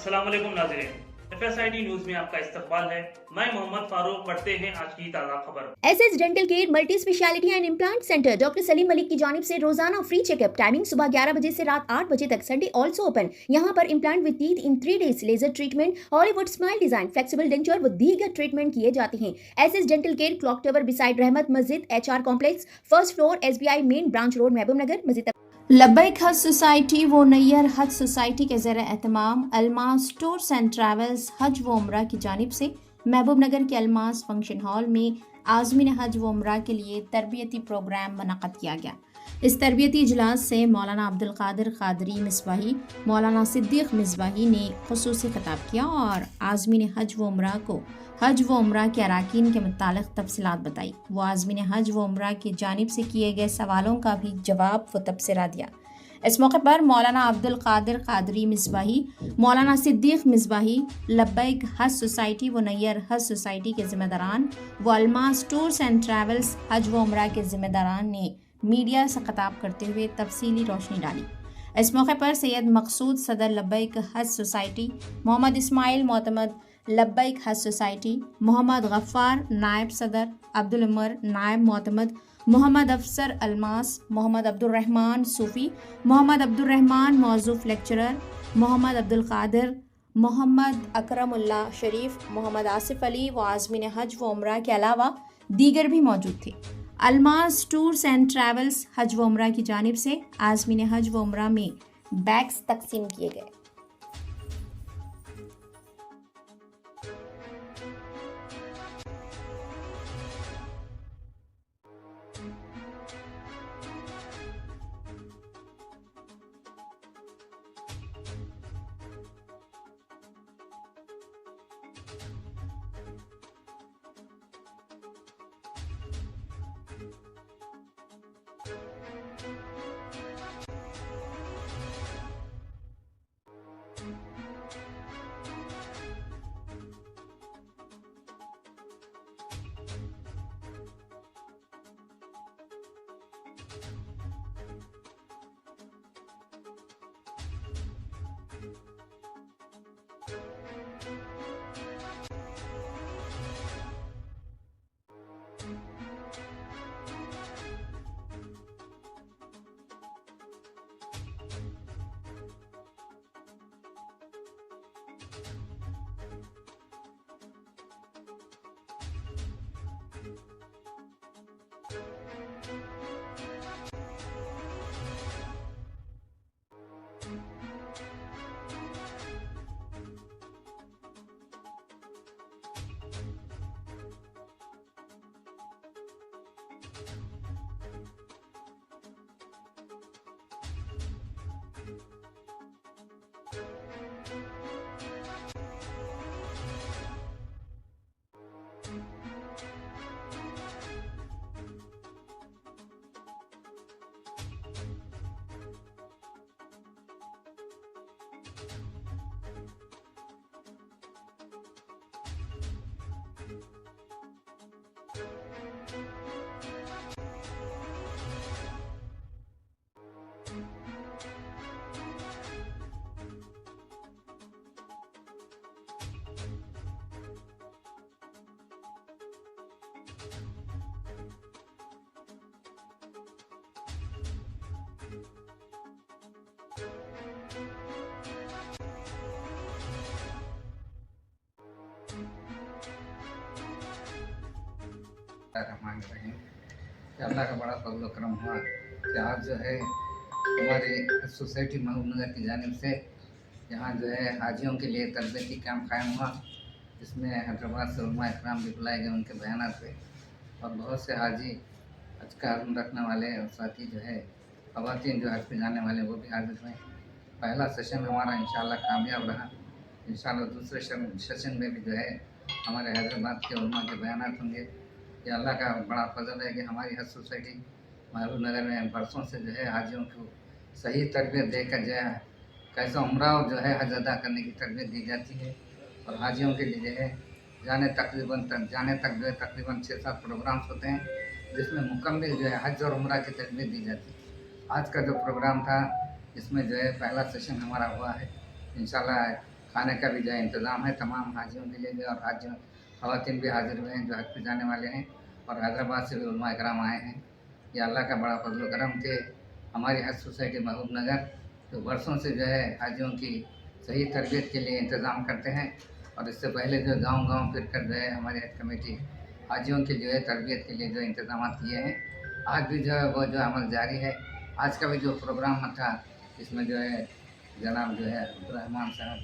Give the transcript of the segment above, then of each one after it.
अस्सलाम वालेकुम नाज़रीन, FSID न्यूज में आपका इस्तकबाल है। मैं मोहम्मद फारूक। पढ़ते हैं आज की ताज़ा खबर। SS dental care multi speciality and implant centre doctor Salim Malik की जानिब से रोजाना फ्री चेकअप। टाइमिंग सुबह 11 बजे से रात 8 बजे तक। Sunday also open. यहाँ पर implant with teeth in 3 days, laser treatment, Hollywood smile design, flexible denture व दीगर ट्रीटमेंट किए जाते हैं। SS dental care clock tower beside Rahmat मस्जिद, HR complex, first floor, SBI main branch road, Mahbubnagar. मस्जिद लब्बैक हज सोसाइटी व नैयर हज सोसाइटी के ज़ेर एहतमाम अलमास टूर्स एंड ट्रैवल्स हज व उम्रा की जानिब से महबूब नगर के अलमास फंक्शन हॉल में आज़मीन हज व उम्रा के लिए तरबियती प्रोग्राम मुनक़्क़द किया गया। इस तरबियती इजलास से मौलाना अब्दुल कादिर क़ादरी मिसबाही, मौलाना सिद्दीक़ मिसबाही ने ख़ुसूसी ख़िताब किया और आज़मीन हज व उम्रा को हज व उम्रा के अराकीन के मुतालिक तफसीलात बताई। वो आज़मीन हज व उम्रा की जानिब से किए गए सवालों का भी जवाब व तबसरा दिया। इस मौके पर मौलाना अब्दुल कादिर क़ादरी मिसबाही, मौलाना सिद्दीक़ मिसबाही, लब्बैक हज सोसाइटी व नैयर हज सोसाइटी के ज़िम्मेदारान व अलमास टूर्स एंड ट्रैवल्स हज व उम्रा के ज़िम्मेदारान ने मीडिया से खिताब करते हुए तफसीली रोशनी डाली। इस मौके पर सैयद मकसूद सदर लब्बैक हज सोसाइटी, मोहम्मद इस्माइल मोतमद लब्बैक हज सोसाइटी, मोहम्मद गफ्फार नायब सदर, अब्दुल उमर नायब मोतमद, मोहम्मद अफसर अलमास, मोहम्मद अब्दुल रहमान सूफ़ी, मोहम्मद अब्दुल रहमान मौजूफ़ लेक्चरर, मोहम्मद अब्दुल कादिर, मोहम्मद अकरमुल्लाह शरीफ, मोहम्मद आसिफ अली व आज़मीन हज व उम्रा के अलावा दीगर भी मौजूद थे। अलमास टूर्स एंड ट्रैवल्स हज व उम्रा की जानिब से आज़मीन हज व उम्रा में बैग्स तकसीम किए गए। रहीम कि अल्लाह का बड़ा फजल करम हुआ कि आज जो है हमारी सोसाइटी महबूब नगर की जानिब से यहाँ जो है हाजियों के लिए तरबियती कैंप कायम हुआ, जिसमें हैदराबाद से उलमा इकराम भी बुलाए गए उनके बयानात पे, और बहुत से हाजी हज का आज़म रखने वाले और साथ ही जो है ख़वातीन जो हज पे जाने वाले वो भी हाजिर हुए। पहला सेशन हमारा इंशाल्लाह कामयाब रहा। इंशाल्लाह दूसरे सेशन में भी जो है हमारे हैदराबाद के उलमा के बयानात होंगे। ये अल्लाह का बड़ा फजल है कि हमारी हज सोसाइटी महबूब नगर में बरसों से जो है हाजियों को सही तरबियत देकर जो है कैसा उम्रा जो है हज अदा करने की तरबियत दी जाती है, और हाजियों के लिए जो है जाने तक जो है तकरीबन 6-7 प्रोग्राम्स होते हैं, जिसमें मुकम्मल जो है हज और उम्रा की तरबियत दी जाती है। आज का जो प्रोग्राम था इसमें जो है पहला सेशन हमारा हुआ है। इंशाल्लाह खाने का भी जो है इंतज़ाम है तमाम हाजियों के लिए जो, और हाजियों ख़वातीन भी हाजिर हुए हैं जो हज पे जाने वाले हैं, और हैदराबाद से भी उलमा इकराम आए हैं। ये अल्लाह का बड़ा फजल करम के हमारी हज सोसाइटी महबूब नगर जो बरसों से जो है हाजियों की सही तरबियत के लिए इंतज़ाम करते हैं, और इससे पहले जो गांव-गांव फिर कर जो है हमारी हज कमेटी हाजियों की जो है तरबियत के लिए जो इंतज़ाम किए हैं, आज भी जो है वो जो अमल जारी है। आज का भी जो प्रोग्राम था इसमें जो है जनाब जो है अब्दुर्रहमान साहब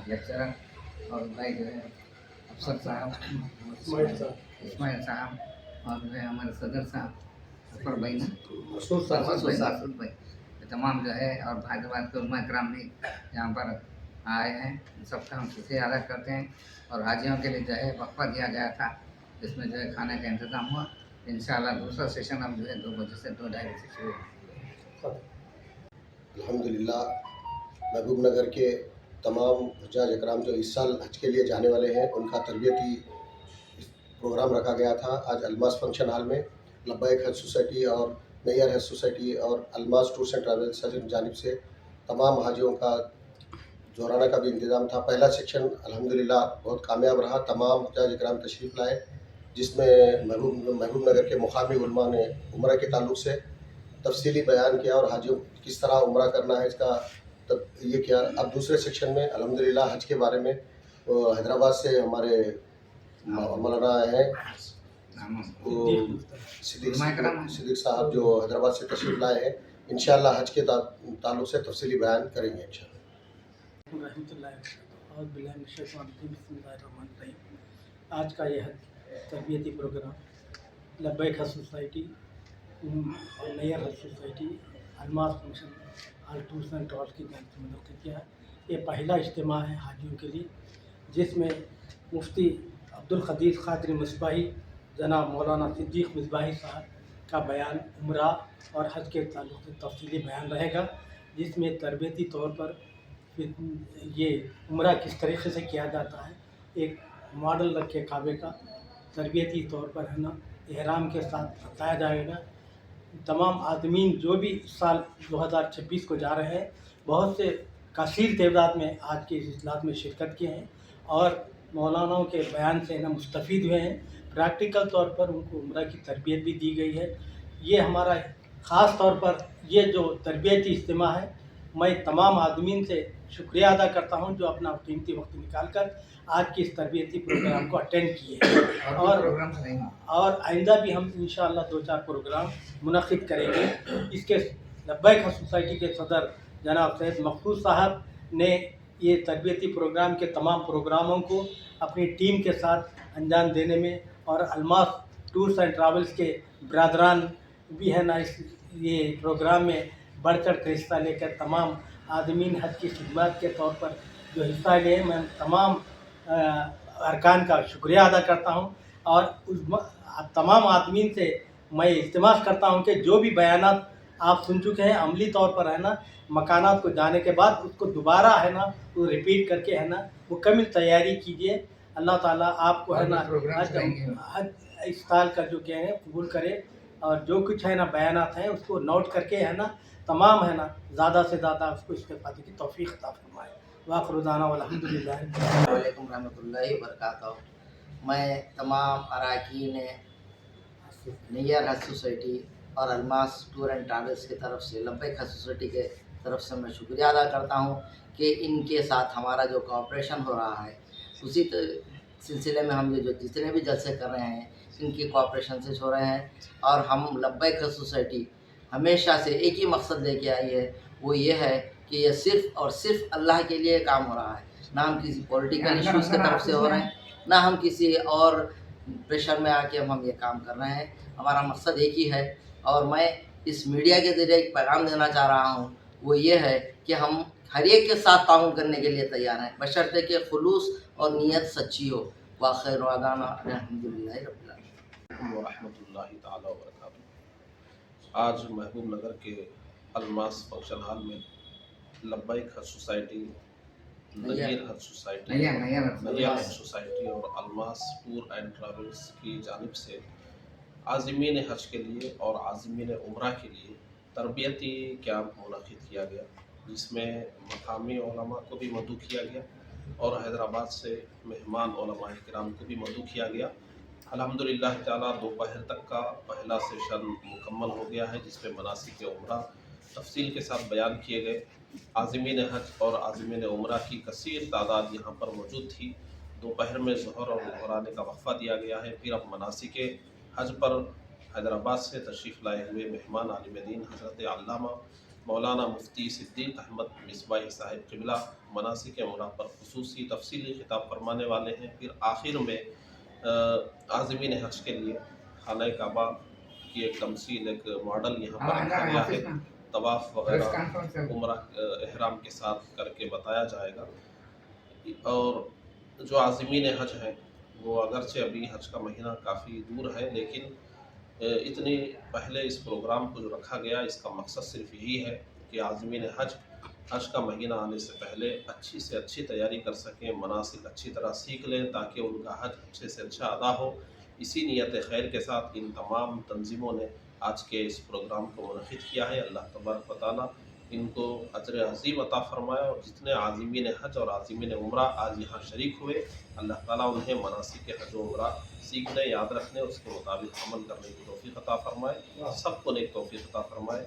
लेक्चरर, और भाई जो है अफसर साहब इस्माइल साहब, और जो है हमारे सदर साहब अफर भाई ना मसूद भाई, तमाम जो है, और हैदराबाद के उलमा इकराम भी यहाँ पर आए हैं। सबका हम शुक्रिया अदा करते हैं। और हाजियों के लिए जो है वक्फा दिया गया था जिसमें जो है खाने का इंतज़ाम हुआ। इंशाअल्लाह दूसरा सेशन अब जो है 2 बजे से 2-2:30 बजे से शुरू होगा। अल्हम्दुलिल्लाह महबूब नगर के तमाम हुज्जाज इकराम जो इस साल हज के लिए जाने वाले हैं उनका तरबियती प्रोग्राम रखा गया था आज अलमास फंक्शन हॉल में। लब्बैक हज सोसाइटी और नैयर हज सोसाइटी और अलमास टूर्स एंड ट्रैवल्स की जानिब से तमाम हाजियों का जोराना का भी इंतज़ाम था। पहला सेक्शन अल्हम्दुलिल्लाह बहुत कामयाब रहा, तमाम हुज्जाज इकराम तशरीफ़ लाए, जिसमें महबूब नगर के मुकामी उलमा ने उम्रा के ताल्लुक़ से तफसीली बयान किया और हाजियों किस तरह उम्रा करना है इसका तब ये किया। अब दूसरे सेक्शन में अल्हम्दुलिल्लाह हज के बारे में हैदराबाद से हमारे मौलाना हैं वो सिद्दीक साहब जो हैदराबाद से तशरीफ़ लाए हैं, इंशाअल्लाह हज के ताल्लुक़ से तफसीली बयान करेंगे इंशाअल्लाह। आज का यह तरबियती प्रोग्राम लब्बैक हज सोसाइटी और नैयर हज society Almas function hall tours and travels की जानिब से मुनक़्क़िद किया है। ये पहला इज्तिमा है हाजियों के लिए, जिसमें मुफ्ती अब्दुल क़दीर क़ादरी मिसबाही जनाब मौलाना सिद्दीक़ मिसबाही साहब का बयान उम्रा और हज के ताल्लुक़ से तफसीली बयान रहेगा, जिसमें तरबियती तौर पर ये उम्रा किस तरीक़े से किया जाता है, एक मॉडल रख के काबे का तरबियती तौर पर है ना इहराम के साथ बताया जाएगा। तमाम आदमीन जो भी इस साल 2026 को जा रहे हैं, बहुत से कसीर तादाद में आज के इस इजलास में शिरकत किए हैं और मौलानाओं के बयान से ना मुस्तफ़ीद हुए हैं। प्रैक्टिकल तौर पर उनको उम्रा की तरबियत भी दी गई है। ये हमारा ख़ास तौर पर ये जो तरबियती इज्तिमा है, मैं तमाम आदमीन से शुक्रिया अदा करता हूं जो अपना कीमती वक्त निकाल कर आज की इस तरबियती प्रोग्राम को अटेंड किए और आइंदा भी हम इंशाअल्लाह 2-4 प्रोग्राम मुनक़्क़िद करेंगे। इसके लब्बैक हज सोसाइटी के सदर जनाब सैयद मकसूद साहब ने ये तरबियती प्रोग्राम के तमाम प्रोग्रामों को अपनी टीम के साथ अंजाम देने में, और अलमास टूर्स एंड ट्रैवल्स के ब्रादरान भी है ना इस ये प्रोग्राम में बढ़ चढ़ कर हिस्सा लेकर तमाम आदमीन हज की खिदमत के तौर पर जो हिस्सा लिए, मैं तमाम अरकान का शुक्रिया अदा करता हूं और उस तमाम आदमीन से मैं इल्तिमास करता हूं कि जो भी बयानात आप सुन चुके हैं अमली तौर पर है ना मकानात को जाने के बाद उसको दोबारा है ना वो रिपीट करके है ना मुकम्मल तैयारी कीजिए। अल्लाह ताला आपको है ना हज इस साल का जो क्या है कबूल करे, और जो कुछ है ना बयानात हैं उसको नोट करके है ना तमाम है ना ज़्यादा से ज़्यादा उसको इस्तेफादे की तौफीक अता फरमाए। वाखिरुदाना वल्हम्दुलिल्लाह वालेकुम रहमतुल्लाहि व बरकातहू। मैं तमाम अरकान नैयर हज सोसाइटी और अलमास टूर एंड ट्रैवल्स की तरफ से लब्बैक हज सोसाइटी के तरफ से मैं शुक्रिया अदा करता हूँ कि इनके साथ हमारा जो कोऑपरेशन हो रहा है उसी सिलसिले में हम ये जो जितने भी जलसे कर रहे हैं इनकी कोऑपरेशन से हो रहे हैं। और हम लब्बैक हज सोसाइटी हमेशा से एक ही मकसद लेके आई है, वो ये है कि ये सिर्फ़ और सिर्फ अल्लाह के लिए काम हो रहा है, ना हम किसी पॉलिटिकल इश्यूज़ की तरफ से हो रहे हैं, ना हम किसी और प्रेशर में आके हम ये काम कर रहे हैं। हमारा मकसद एक ही है और मैं इस मीडिया के ज़रिए एक पैगाम देना चाह रहा हूँ, वो ये है कि हम हर एक के साथ ताउन करने के लिए तैयार हैं, बशर्ते कि खुलूस और नीयत सच्ची हो। वाखिर वादाना अल्हम्दुलिल्लाह रब्बिल आलमीन व रहमतुल्लाहि ताला व बरकातहू। आज महबूब नगर के अलमास फंक्शन हॉल में लब्बैक हज सोसाइटी, नैयर हज सोसाइटी और अलमास टूर एंड ट्रैवल्स की जानिब से आज़मीन हज के लिए और आज़मीन उम्रा के लिए तरबियती कैंप मुनक़्क़िद किया गया, जिसमें मकामी उलमा को भी मदऊ किया गया اور حیدرآباد سے مہمان علماء کرام کو بھی مدعو کیا گیا۔ الحمدللہ تعالیٰ دوپہر تک کا پہلا سیشن مکمل ہو گیا ہے، جس میں مناسک عمرہ تفصیل کے ساتھ بیان کیے گئے۔ عازمین حج اور عازمین عمرہ کی کثیر تعداد یہاں پر موجود تھی۔ دوپہر میں ظہر اور ظہرانے کا وقفہ دیا گیا ہے۔ پھر اب مناسک حج پر حیدرآباد سے تشریف لائے ہوئے مہمان عالم دین حضرت علامہ مولانا مفتی صدیق احمد مصباحی صاحب قبلہ مناسک عمرہ پر خصوصی تفصیلی خطاب فرمانے والے ہیں۔ پھر آخر میں عازمین حج کے لیے خانہ کعبہ کی ایک تمثیل، ایک ماڈل یہاں پر رکھا گیا ہے۔ طواف وغیرہ عمرہ احرام کے ساتھ کر کے بتایا جائے گا۔ اور جو عازمین حج ہیں وہ اگرچہ ابھی حج کا مہینہ کافی دور ہے، لیکن اتنی پہلے اس پروگرام کو جو رکھا گیا، اس کا مقصد صرف یہی ہے کہ عازمین حج کا مہینہ آنے سے پہلے اچھی سے اچھی تیاری کر سکیں، مناسک اچھی طرح سیکھ لیں تاکہ ان کا حج اچھے سے اچھا ادا ہو۔ اسی نیت خیر کے ساتھ ان تمام تنظیموں نے آج کے اس پروگرام کو منعقد کیا ہے۔ اللہ تبارک و تعالیٰ ان کو اجر عظیم عطا فرمائے، اور جتنے عازمین حج اور عازمین عمرہ آج یہاں شریک ہوئے، اللہ تعالیٰ انہیں مناسک حج و عمرہ سیکھنے، یاد رکھنے، اس کے مطابق عمل کرنے کی توفیق عطا فرمائے، سب کو نیک توفیق عطا فرمائے۔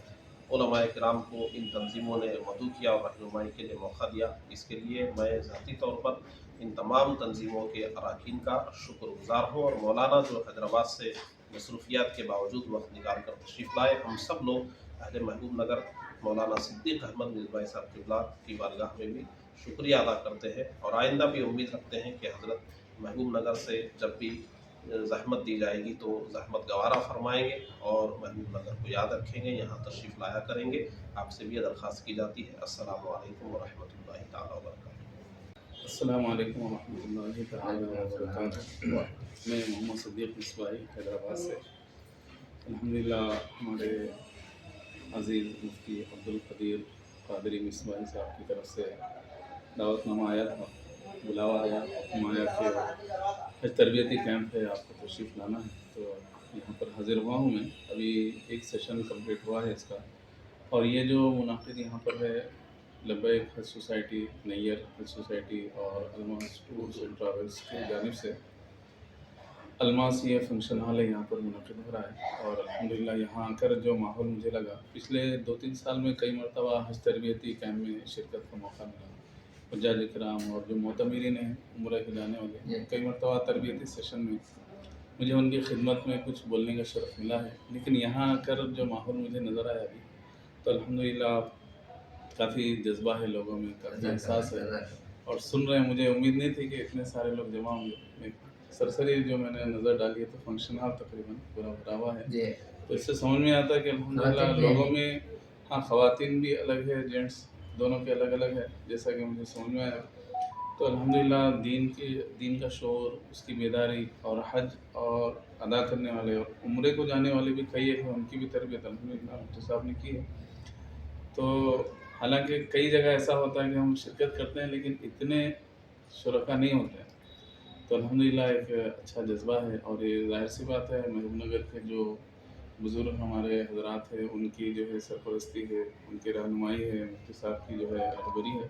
علماء کرام کو ان تنظیموں نے مدعو کیا اور رہنمائی کے لیے موقع دیا، اس کے لیے میں ذاتی طور پر ان تمام تنظیموں کے اراکین کا شکر گزار ہوں، اور مولانا جو حیدرآباد سے مصروفیات کے باوجود وقت نکال کر تشریف لائے، ہم سب لوگ اہل محبوب نگر مولانا صدیق احمد مصباحی صاحب قبلہ کی بارگاہ میں بھی شکریہ ادا کرتے ہیں، اور آئندہ بھی امید رکھتے ہیں کہ حضرت محبوب نگر سے جب بھی زحمت دی جائے گی تو زحمت گوارہ فرمائیں گے اور محبوب نگر کو یاد رکھیں گے، یہاں تشریف لایا کریں گے۔ آپ سے بھی درخواست کی جاتی ہے۔ السلام علیکم ورحمۃ اللہ تعالیٰ وبرکاتہ۔ السلام علیکم ورحمۃ اللہ تعالیٰ وبرکاتہ۔ میں محمد صدیق مصباحی حیدرآباد سے۔ الحمدللہ ہمارے عزیز مفتی عبدالقدیر قادری مصباحی صاحب کی طرف سے دعوت نامہ آیا تھا، بلاوا آیا، حکم آیا کہ حج تربیتی کیمپ ہے، آپ کو تشریف لانا ہے، تو یہاں پر حاضر ہوا ہوں میں۔ ابھی ایک سیشن کمپلیٹ ہوا ہے اس کا، اور یہ جو منعقد یہاں پر ہے لبیک حج سوسائٹی، نیئر حج سوسائٹی اور الماس ٹورز اینڈ ٹریولز کی جانب سے الماس یہ فنکشن ہال ہے، یہاں پر منعقد ہو رہا ہے۔ اور الحمدللہ یہاں آ کر جو ماحول مجھے لگا، پچھلے 2-3 سال میں کئی مرتبہ حج تربیتی کیمپ میں شرکت کا موقع ملا، حجاج کرام اور جو معتمرین ہیں عمرہ کے جانے والے، کئی مرتبہ تربیتی سیشن میں مجھے ان کی خدمت میں کچھ بولنے کا شرف ملا ہے، لیکن یہاں آ کر جو ماحول مجھے نظر آیا ابھی، تو الحمدللہ کافی جذبہ ہے لوگوں میں، کافی احساس ہے، اور سن رہے ہیں۔ مجھے امید نہیں تھی کہ اتنے سارے لوگ جمع ہوں گے۔ سرسری جو میں نے نظر ڈالی ہے تو فنکشن ہال تقریباً پورا بھرا ہوا ہے، تو اس سے سمجھ میں آتا ہے کہ الحمدللہ لوگوں میں، ہاں خواتین بھی الگ ہے، جینٹس دونوں کے الگ الگ ہے، جیسا کہ مجھے سمجھ میں آیا۔ تو الحمدللہ دین کا شعور، اس کی بیداری، اور حج اور ادا کرنے والے اور عمرے کو جانے والے بھی کئی ہیں، ان کی بھی تربیت الحمدللہ مفتی صاحب نے کی ہے۔ تو حالانکہ کئی جگہ ایسا ہوتا ہے کہ ہم شرکت کرتے ہیں لیکن اتنے شرکا نہیں ہوتے ہیں، تو الحمدللہ ایک اچھا جذبہ ہے، اور یہ ظاہر سی بات ہے محبوب نگر کے جو بزرگ ہمارے حضرات ہیں، ان کی جو ہے سرپرستی ہے، ان کی رہنمائی ہے، مفتی صاحب کی جو ہے رہبری ہے۔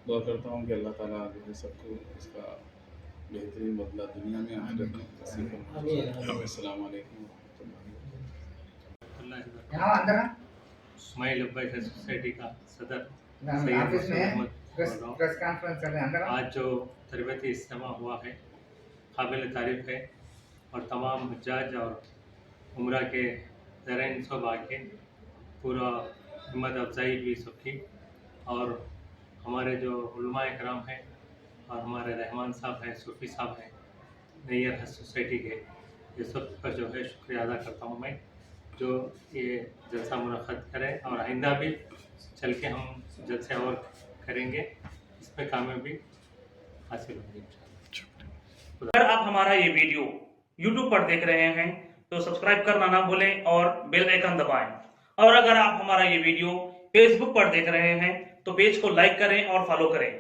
دعا کرتا ہوں کہ اللہ تعالیٰ جو ہے سب کو اس کا بہترین بدلہ دنیا میں آخرت میں نصیب فرمائے۔ السلام علیکم ورحمۃ اللہ۔ اسماعیل لبیک حج سوسائٹی کا صدر آفس میں سید پریس کانفرنس کر رہے ہیں اندر۔ آج جو تربیتی اجتماع ہوا ہے قابل تعریف ہے، اور تمام حجاج اور عمرہ کے زائرین سب آ کے پورا ہمت افزائی بھی سب کی، اور ہمارے جو علماء کرام ہیں اور ہمارے رحمان صاحب ہیں، صوفی صاحب ہیں نیئر حج سوسائٹی کے، یہ سب کا جو ہے شکریہ ادا کرتا ہوں میں، جو یہ جلسہ منعقد کریں، اور آئندہ بھی چل کے ہم جلسے اور کریں گے، اس پہ کامیابی حاصل ہوگی۔ اگر آپ ہمارا یہ ویڈیو YouTube پر دیکھ رہے ہیں تو سبسکرائب کرنا نہ بھولیں اور بیل آئیکن دبائیں، اور اگر آپ ہمارا یہ ویڈیو Facebook پر دیکھ رہے ہیں تو پیج کو لائک کریں اور فالو کریں۔